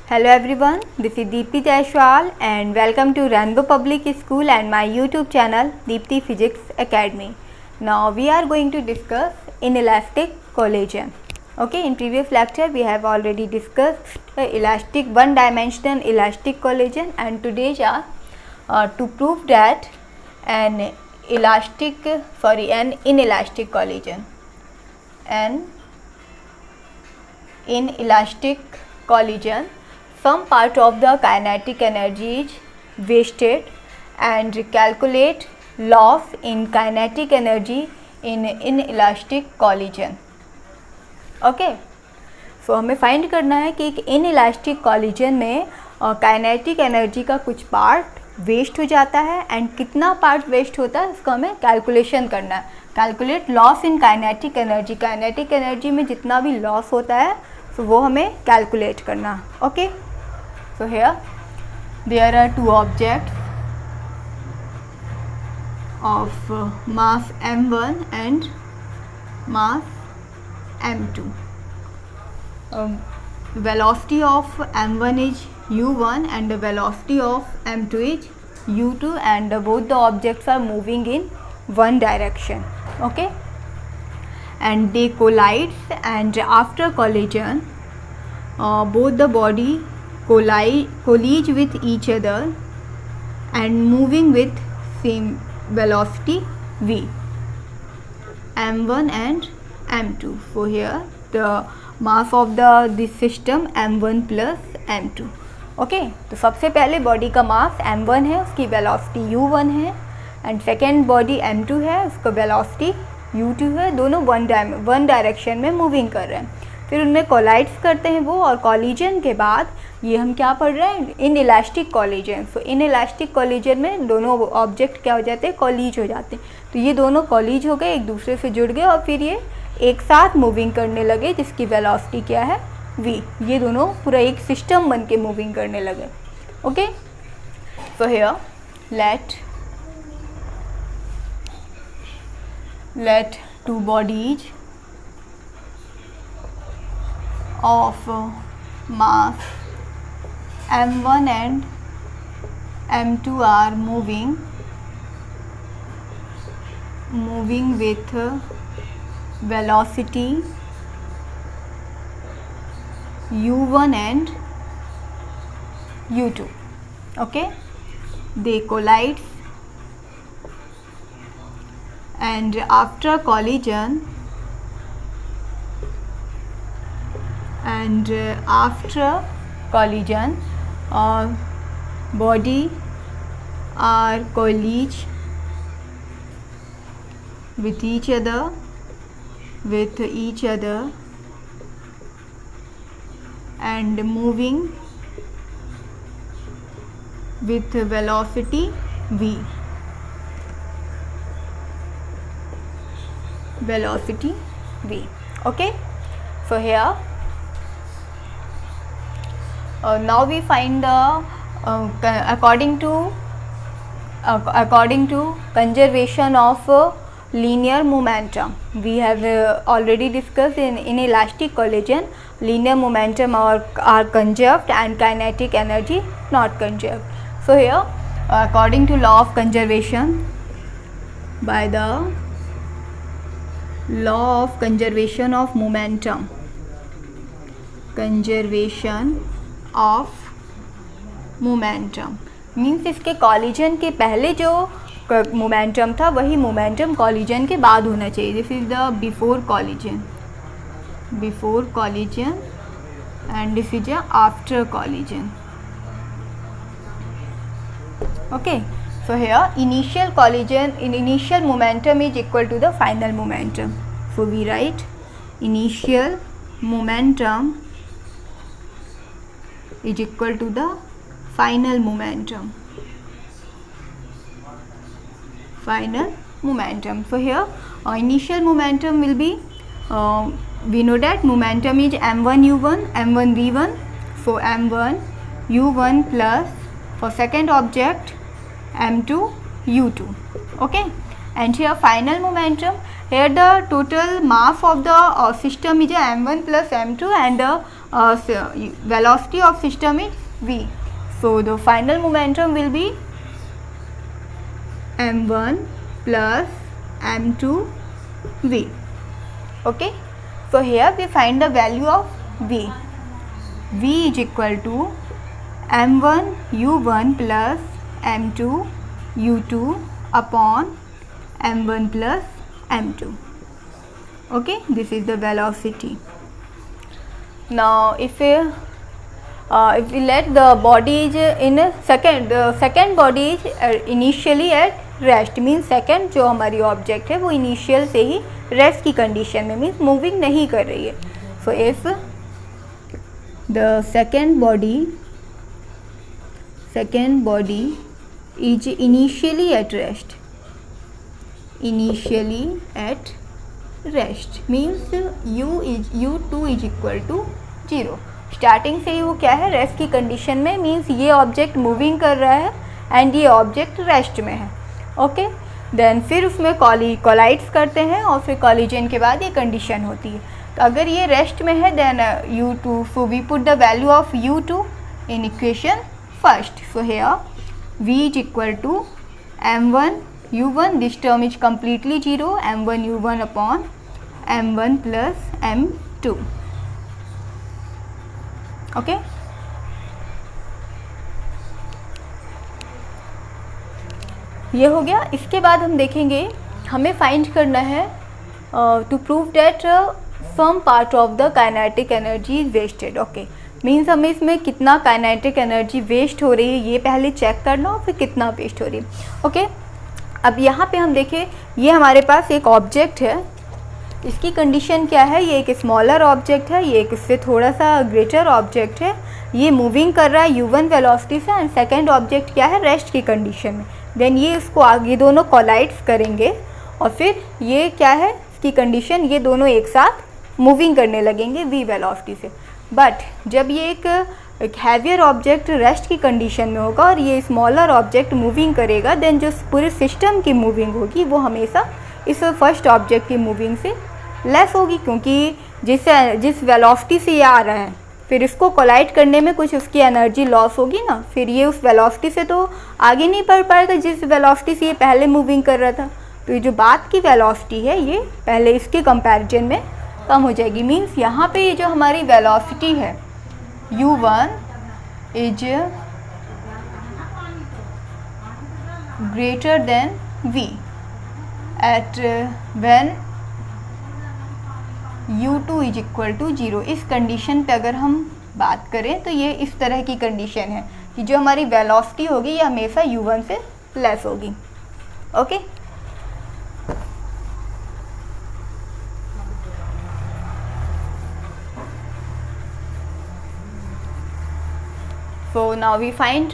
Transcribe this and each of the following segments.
Hello everyone, this is Deepti Jaiswal and welcome to Rainbow Public School and my YouTube channel Deepti Physics Academy. Now we are going to discuss inelastic collision. Okay, in previous lecture we have already discussed elastic one-dimensional elastic collision, and today to prove that an inelastic collision. An inelastic collision, some part of the kinetic energy is wasted, and calculate loss in kinetic energy in inelastic collision. Okay, so हमें find करना है कि एक inelastic collision में kinetic energy का कुछ part waste हो जाता है, एंड कितना पार्ट वेस्ट होता है उसको हमें कैलकुलेशन करना है. Calculate loss in kinetic energy. Kinetic energy में जितना भी लॉस होता है तो वो हमें कैलकुलेट करना. Okay, so here there are two objects of mass m1 and mass m2. Velocity of m1 is u1 and the velocity of m2 is u2, and both the objects are moving in one direction. Okay, and they collides, and after collision both the body collide with each other and moving with same velocity v, m1 and m2. So here the mass of this system m1 plus m2. Okay, तो सबसे पहले body का मास m1 है, उसकी velocity u1 है, and second body m2 है, उसका velocity u2 है. दोनों वन डायरेक्शन में मूविंग कर रहे हैं. फिर उनमें कोलाइड्स करते हैं वो, और कॉलिजन के बाद ये हम क्या पढ़ रहे हैं, in elastic collision. So in elastic collision में दोनों ऑब्जेक्ट क्या हो जाते हैं, कॉलीज हो जाते हैं. तो ये दोनों कॉलीज हो गए, एक दूसरे से जुड़ गए, और फिर ये एक साथ मूविंग करने लगे जिसकी वेलोसिटी क्या है, v. ये दोनों पूरा एक सिस्टम बन के मूविंग करने लगे. Okay, so here let two bodies of mass m1 and m2 are moving with velocity u1 and u2. okay, they collide, and after collision body are collide with each other and moving with velocity v. Okay, so here now we find the according to conservation of linear momentum. We have already discussed in inelastic collision linear momentum are conserved and kinetic energy not conserved. So here according to law of conservation, by the law of conservation of momentum, means इसके collision के पहले जो momentum था वही momentum collision के बाद होना चाहिए. This is the before collision and this is after collision. Okay, so here initial momentum is equal to the final momentum. So we write initial momentum is equal to the final momentum. So here initial momentum will be we know that momentum is m1 u1 m1 v1. So m1 u1 plus for second object m2 u2. Okay, and here final momentum, here the total mass of the system is m1 plus m2 and the velocity of system is v. So the final momentum will be m1 plus m2 v. Okay, so here we find the value of v. V is equal to m1 u1 plus m2 u2 upon m1 plus m2. Okay, this is the velocity. Now if we let the body is in second body is initially at rest, means second जो हमारी object है वो initial से ही rest की condition में, means moving नहीं कर रही है. So if the second body is initially at rest means u2 is equal to 0. Starting से ही वो क्या है, रेस्ट की कंडीशन में, मीन्स ये ऑब्जेक्ट मूविंग कर रहा है एंड ये ऑब्जेक्ट रेस्ट में है. ओके, देन फिर उसमें कोलाइड्स करते हैं और फिर कॉलिजन के बाद ये कंडीशन होती है. तो अगर ये रेस्ट में है then u2, so we put the value of u2 in equation first. So here v is equal to m1 u1, this term is completely 0, m1 u1 upon m1 plus m2. Okay, ये हो गया. इसके बाद हम देखेंगे, हमें find करना है to prove that some part of the kinetic energy is wasted. Okay, means हमें इसमें कितना काइनेटिक एनर्जी वेस्ट हो रही है ये पहले चेक करना और फिर कितना वेस्ट हो रही है. ओके, अब यहाँ पे हम देखें, ये हमारे पास एक ऑब्जेक्ट है, इसकी कंडीशन क्या है, ये एक स्मॉलर ऑब्जेक्ट है, ये एक इससे थोड़ा सा ग्रेटर ऑब्जेक्ट है, ये मूविंग कर रहा है u1 वेलोसिटी से एंड सेकेंड ऑब्जेक्ट क्या है, रेस्ट की कंडीशन में. देन ये इसको आगे दोनों कोलाइड्स करेंगे और फिर ये क्या है इसकी कंडीशन, ये दोनों एक साथ मूविंग करने लगेंगे v वेलोसिटी से. बट जब ये एक हैवियर ऑब्जेक्ट रेस्ट की कंडीशन में होगा और ये स्मॉलर ऑब्जेक्ट मूविंग करेगा, देन जो पूरे सिस्टम की मूविंग होगी वो हमेशा इस फर्स्ट ऑब्जेक्ट की मूविंग से लेस होगी, क्योंकि जिस वेलोसिटी से ये आ रहा है फिर इसको कोलाइड करने में कुछ उसकी एनर्जी लॉस होगी ना, फिर ये उस वेलोसिटी से तो आगे नहीं बढ़ पाएगा जिस वेलोसिटी से ये पहले मूविंग कर रहा था. तो ये जो बाद की वेलोसिटी है ये पहले इसके कंपैरिजन में कम हो जाएगी. मीन्स यहाँ पे ये जो हमारी वेलोसिटी है u1 is greater than v at when u2 is equal to 0. इस कंडीशन पे अगर हम बात करें तो ये इस तरह की कंडीशन है कि जो हमारी वेलोसिटी होगी ये हमेशा u1 से लेस होगी. Okay, so now we find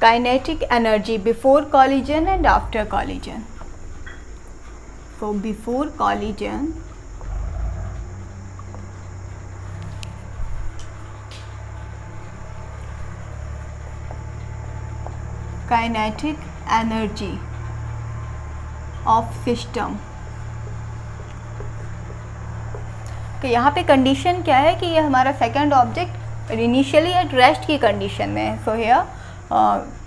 kinetic energy before collision and after collision. So before collision kinetic energy of system. तो यहाँ पे कंडीशन क्या है कि ये हमारा second object initially at rest की कंडीशन में है. सो हियर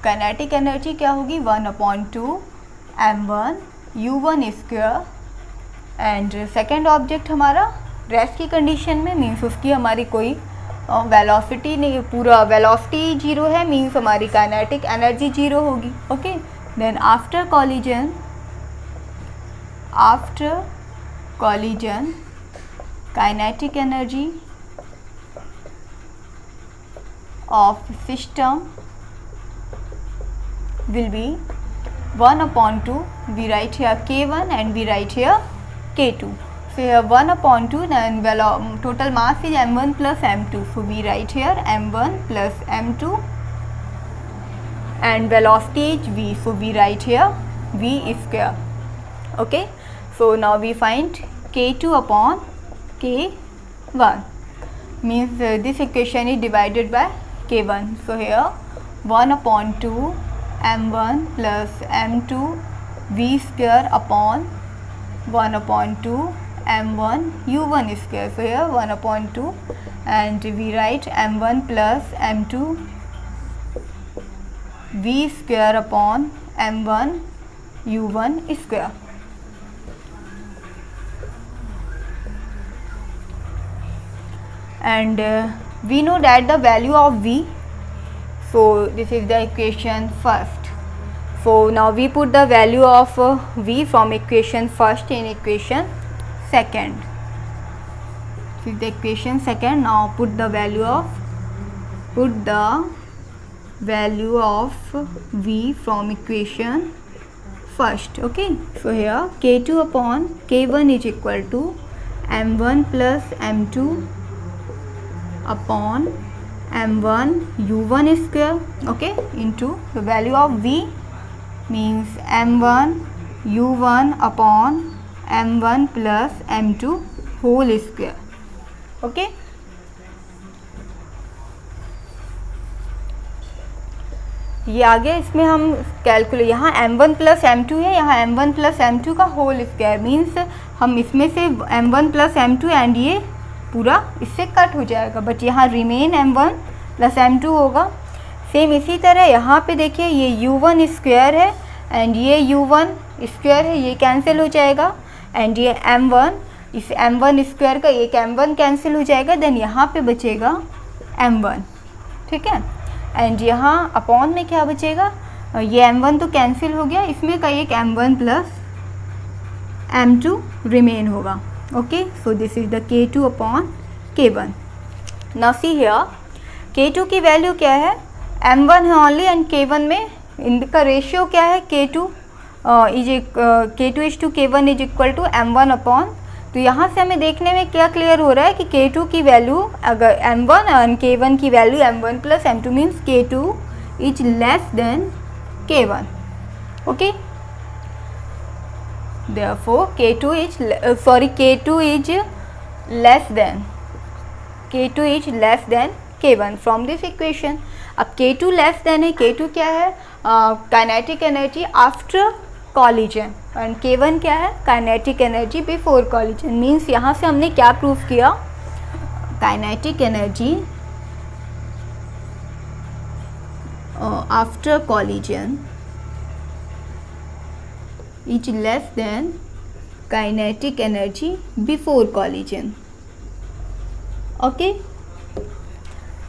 काइनेटिक एनर्जी क्या होगी, 1/2 m1 u1 square and second object हमारा रेस्ट की कंडीशन में, मीन्स उसकी हमारी कोई वेलोसिटी नहीं, पूरा वेलोसिटी 0 है, मीन्स हमारी काइनेटिक एनर्जी 0 होगी. Okay, then after collision kinetic energy of system will be 1/2. We write here k1 and we write here k2. So here 1/2 and total mass is m1 plus m2. So we write here m1 plus m2 and velocity is v. So we write here v square. Okay. So now we find k2 upon k1 means this equation is divided by k1. So here 1/2 m1 plus m2 v square upon 1/2 m1 u1 square. So here 1 upon 2 and we write m1 plus m2 v square upon m1 u1 square. And we know that the value of v, so this is the equation first. So now we put the value of v from equation first in equation second. This is the equation second. Now put the value of v from equation first. Okay, so here k2 upon k1 is equal to m1 plus m2 upon m1 u1 square, okay, into the value of v means m1 u1 upon m1 plus m2 whole square. Okay, ये आगे इसमें हम calculate, यहाँ m1 plus m2 है, यहाँ m1 plus m2 का whole square means हम इसमें से m1 प्लस m2 एंड ये पूरा इससे कट हो जाएगा, बट यहाँ रिमेन m1 प्लस m2 होगा. सेम इसी तरह यहाँ पे देखिए ये u1 स्क्वायर है एंड ये u1 स्क्वायर है, ये कैंसिल हो जाएगा एंड ये m1, इस m1 स्क्वायर का एक m1 कैंसिल हो जाएगा, देन यहाँ पे बचेगा m1. ठीक है, एंड यहाँ अपॉन में क्या बचेगा, ये m1 तो कैंसिल हो गया, इसमें का एक m1 प्लस m2 रिमेन होगा. Okay, so this is the k2 upon k1. Now see here k2 की वैल्यू क्या है, m1 है ओनली एंड k1 में इनका रेशियो क्या है, k2 is to k1 is equal to m1 upon. तो यहाँ से हमें देखने में क्या क्लियर हो रहा है कि k2 की वैल्यू अगर m1 और k1 की value m1 plus m2 means k2 is less than k1. Okay, therefore k2 is less than k1 from this equation. अब k2 लेस देन है, k2 क्या है, kinetic energy after collision and k1 क्या है, kinetic energy before collision. Means यहाँ से हमने क्या प्रूव किया, kinetic energy after collision is less than kinetic energy before collision. Okay,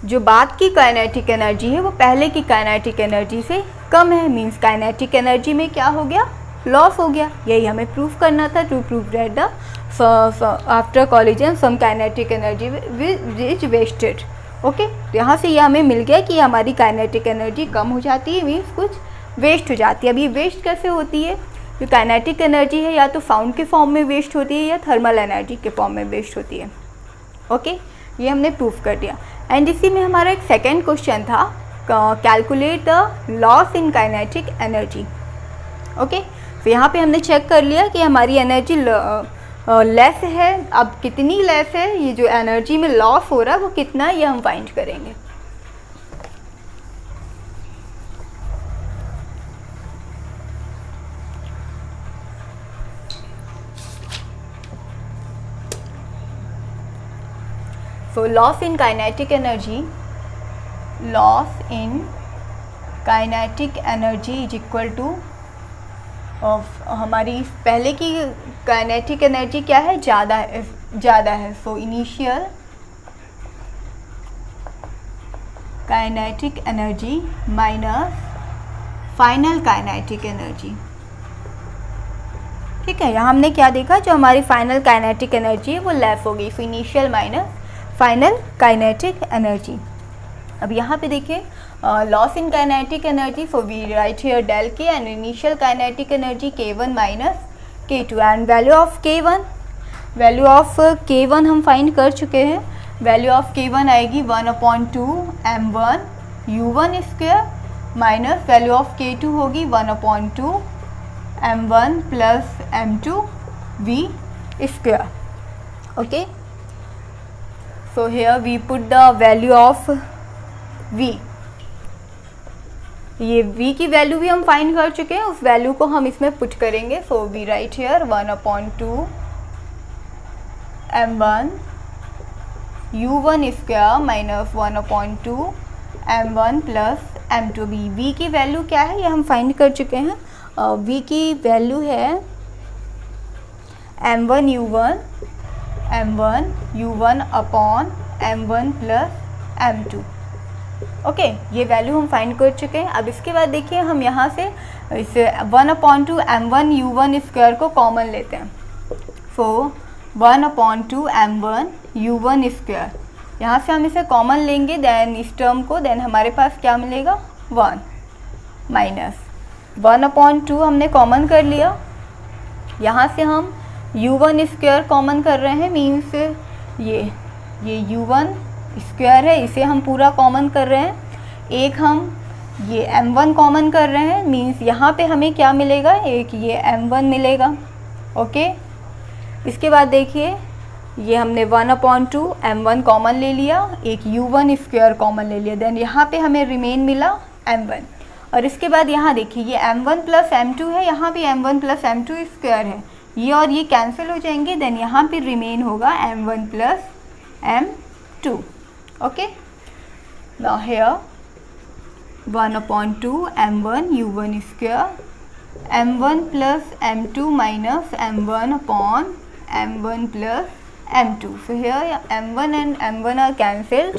जो बाद की काइनेटिक एनर्जी है वो पहले की काइनेटिक एनर्जी से कम है, मींस काइनेटिक एनर्जी में क्या हो गया, लॉस हो गया. यही हमें प्रूफ करना था, to prove that the after collision some kinetic energy is wasted. Okay, तो यहाँ से ये हमें मिल गया कि हमारी काइनेटिक एनर्जी कम हो जाती है, मीन्स कुछ वेस्ट हो जाती है. अब ये वेस्ट कैसे होती है, जो काइनेटिक एनर्जी है या तो साउंड के फॉर्म में वेस्ट होती है या थर्मल एनर्जी के फॉर्म में वेस्ट होती है. ओके, ये हमने प्रूफ कर दिया. एंड इसी में हमारा एक सेकेंड क्वेश्चन था, calculate the loss in kinetic energy. Okay, तो यहाँ पे हमने चेक कर लिया कि हमारी एनर्जी लेस है. अब कितनी लेस है, ये जो एनर्जी में लॉस हो रहा है वो कितना है, ये हम फाइंड करेंगे. So loss in kinetic energy is equal to हमारी पहले की काइनेटिक एनर्जी क्या है, ज़्यादा है. So initial kinetic energy minus final kinetic energy. ठीक है, यहाँ हमने क्या देखा, जो हमारी फाइनल काइनेटिक एनर्जी है वो लेस हो गई. So initial minus final kinetic energy. अब यहाँ पे देखिए loss in kinetic energy, so we write here del K and initial kinetic energy k1 minus k2 and value of k1 हम find कर चुके हैं. वैल्यू ऑफ k1 आएगी 1/2 m1 u1 square minus value of k2 होगी 1/2 m1 plus m2 v square. Okay, so here we put the value of v. ये v की value भी हम फाइंड कर चुके हैं, उस वैल्यू को हम इसमें पुट करेंगे. so we write here 1/2 m1 u1 square minus 1/2 m1 plus m2 b। v की वैल्यू क्या है ये हम फाइंड कर चुके हैं। v की वैल्यू है m1 u1 upon m1 plus m2। Okay, ये वैल्यू हम फाइंड कर चुके हैं। अब इसके बाद देखिए हम यहाँ से इस 1/2 m1 u1 स्क्वायर को कॉमन लेते हैं। सो 1/2 m1 u1 स्क्वायर, यहाँ से हम इसे कॉमन लेंगे देन इस टर्म को, देन हमारे पास क्या मिलेगा 1 माइनस 1/2 हमने कॉमन कर लिया। यहाँ से हम u1 स्क्वायर कॉमन कर रहे हैं, मीन्स ये u1 स्क्वायर है, इसे हम पूरा कॉमन कर रहे हैं। एक हम ये m1 कॉमन कर रहे हैं, मीन्स यहाँ पे हमें क्या मिलेगा, एक ये m1 मिलेगा। ओके, इसके बाद देखिए ये हमने 1/2 m1 कॉमन ले लिया, एक u1 स्क्वायर कॉमन ले लिया, देन यहाँ पे हमें रिमेन मिला m1। और इसके बाद यहाँ देखिए ये m1 प्लस m2 है, यहाँ भी m1 प्लस m2 स्क्वायर है, ये और ये कैंसिल हो जाएंगे, देन यहाँ पे रिमेन होगा m1 plus m2। Okay, now here 1/2 m1 u1 square m1 plus m2 minus m1 upon m1 plus m2। so here m1 and m1 are cancelled,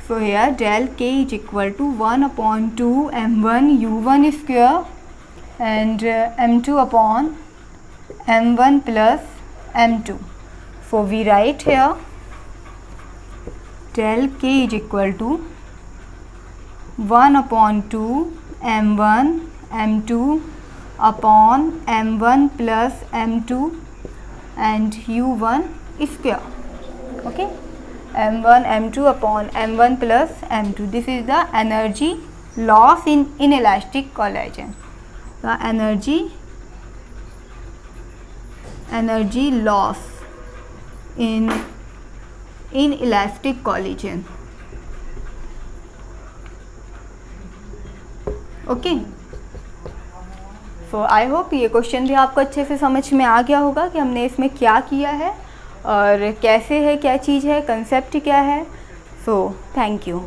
so here del k is equal to 1/2 m1 u1 square and m2 upon m1 plus m2। so we write here del k is equal to 1/2 m1 m2 upon m1 plus m2 and u1 square। okay, m1 m2 upon m1 plus m2, this is the energy loss in inelastic collision, the energy loss in inelastic collision। Okay, so I hope ये question भी आपको अच्छे से समझ में आ गया होगा कि हमने इसमें क्या किया है और कैसे है, क्या चीज़ है, कंसेप्ट क्या है। So thank you.